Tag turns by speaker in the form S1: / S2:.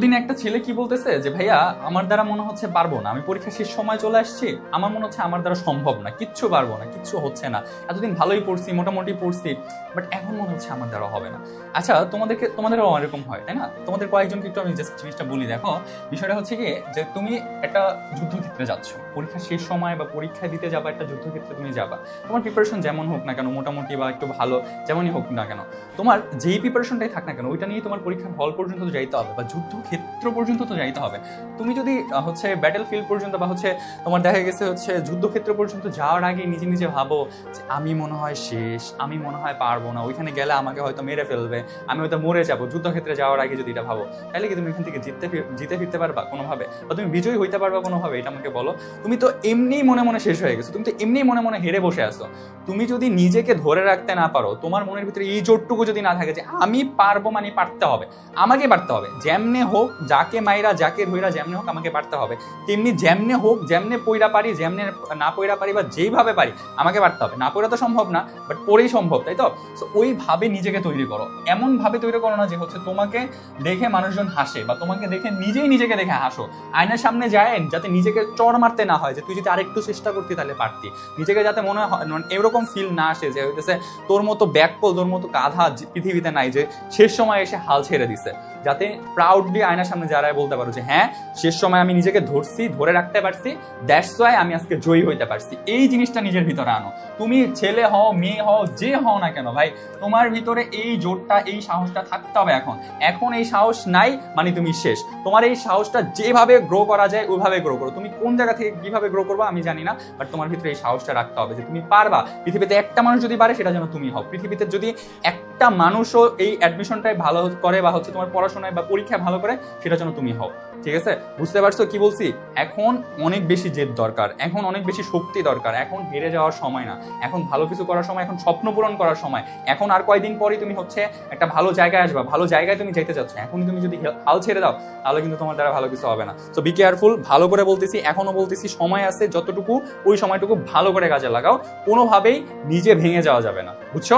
S1: এতদিন একটা ছেলে কি বলতেছে যে ভাইয়া আমার দ্বারা মনে হচ্ছে পারবো না, আমি পরীক্ষা শেষ সময় চলে আসছি, আমার মনে হচ্ছে আমার দ্বারা সম্ভব না, কিচ্ছু পারবো না, কিচ্ছু হচ্ছে না, এতদিন ভালোই পড়ছি, মোটামুটি পড়ছি, বাট এখন মনে হচ্ছে আমার দ্বারা হবে না। আচ্ছা, তোমাদেরও এরকম হয় তাই না? তোমাদের কয়েকজনকে একটু আমি জাস্ট জিনিসটা বলি। দেখো, বিষয়টা হচ্ছে কি যে তুমি একটা যুদ্ধক্ষেত্রে যাচ্ছ, পরীক্ষা শেষ সময় বা পরীক্ষা দিতে যাবা, একটা যুদ্ধক্ষেত্রে তুমি যাবা। তোমার প্রিপারেশন যেমন হোক না কেন, মোটামুটি বা একটু ভালো যেমনই হোক না কেন, তোমার যেই প্রিপারেশনটাই থাক না কেন, ওইটা নিয়ে তোমার পরীক্ষার হল পর্যন্ত তো যাইতে হবে বা যুদ্ধক্ষেত্র পর্যন্ত তো যাইতে হবে। তুমি যদি হচ্ছে ব্যাটেল ফিল্ড পর্যন্ত বা হচ্ছে তোমার দেখা গেছে হচ্ছে যুদ্ধক্ষেত্র পর্যন্ত যাওয়ার আগে নিজে নিজে ভাবো যে আমি মনে হয় শেষ, আমি মনে হয় পারবো না, ওইখানে গেলে আমাকে হয়তো মেরে ফেলবে, আমি হয়তো মরে যাবো, যুদ্ধক্ষেত্রে যাওয়ার আগে যদি এটা ভাবো, তাহলে কি তুমি এখান থেকে জিতে ফিরতে পারবা কোনোভাবে, বা তুমি বিজয়ী হইতে পারবা কোনোভাবে? এটা আমাকে বলো। তুমি তো এমনিই মনে মনে শেষ হয়ে গেছো, তুমি তো এমনিই মনে মনে হেরে বসে আছো। তুমি যদি নিজেকে ধরে রাখতে না পারো, তোমার মনের ভিতরে এই জোরটুকু যদি না থাকে যে আমি পারবো, মানে পারতে হবে, আমাকে পারতে হবে, যেমনে হোক, যাকে মাইরা যাকে ধইরা যেমনে হোক আমাকে পারতে হবে, তেমনি যেমনে হোক, যেমনে পইরা পারি, যেমনে না পইরা পারি, বা যেইভাবে পারি আমাকে পারতে হবে। না পইরা তো সম্ভব না, বাট পড়েই সম্ভব, তাই তো? ওইভাবে নিজেকে তৈরি করো। এমন ভাবে তৈরি করো না যে হচ্ছে তোমাকে দেখে মানুষজন হাসে, বা তোমাকে দেখে নিজেই নিজেকে দেখে হাসো। আয়নার সামনে যায় যাতে নিজেকে চড় মারতে না হয় যে তুই যদি আরেকটু চেষ্টা করতি তাহলে পারতি। নিজেকে যাতে মনে হয় এরকম ফিল না আসে যে হইতেছে তোর মতো ব্যাকপল, তোর মতো গাধা পৃথিবীতে নাই, যে শেষ সময় এসে হাল ছেড়ে দিছে। যাতে প্রাউডলি আয়নার সামনে যারাই বলতে পারো যে হ্যাঁ, শেষ সময় আমি নিজেকে ধরে রাখতে পারছি, দ্যাটস ওয়াই আমি আজকে জয়ী হইতে পারছি। এই জিনিসটা নিজের ভিতরে আনো। তুমি ছেলে হও, মেয়ে হও, যে হও না কেন ভাই, তোমার ভিতরে এই জোরটা, এই সাহসটা থাকতে হবে। এখন এই সাহস নাই মানে তুমি শেষ। তোমার এই সাহসটা যেভাবে গ্রো করা যায় ওইভাবে গ্রো করো। তুমি কোন জায়গা থেকে কিভাবে গ্রো করবা আমি জানি না, বাট তোমার ভিতরে এই সাহসটা রাখতে হবে যে তুমি পারবা। পৃথিবীতে একটা মানুষ যদি পারে সেটা যেন তুমি হও। পৃথিবীতে যদি একটা মানুষও এই অ্যাডমিশনটাই ভালো করে বা হচ্ছে তোমার পড়াশোনায় বা পরীক্ষায় ভালো করে, সেটা যেন তুমি হও। ঠিক আছে? বুঝতে পারছো কি বলছি? এখন অনেক বেশি জেদ দরকার, এখন অনেক বেশি শক্তি দরকার। এখন হেরে যাওয়ার সময় না, এখন ভালো কিছু করার সময়, এখন স্বপ্ন পূরণ করার সময়। এখন আর কয়দিন পরই তুমি হচ্ছে একটা ভালো জায়গায় আসবা, ভালো জায়গায় তুমি যেতে চাচ্ছ। এখন তুমি যদি হাল ছেড়ে দাও তাহলে কিন্তু তোমার দ্বারা ভালো কিছু হবে না। So be careful. ভালো করে বলতেছি, এখনো বলতেছি, সময় আছে, যতটুকু ওই সময়টুকু ভালো করে কাজে লাগাও। কোনোভাবেই নিজে ভেঙে যাওয়া যাবে না, বুঝছো?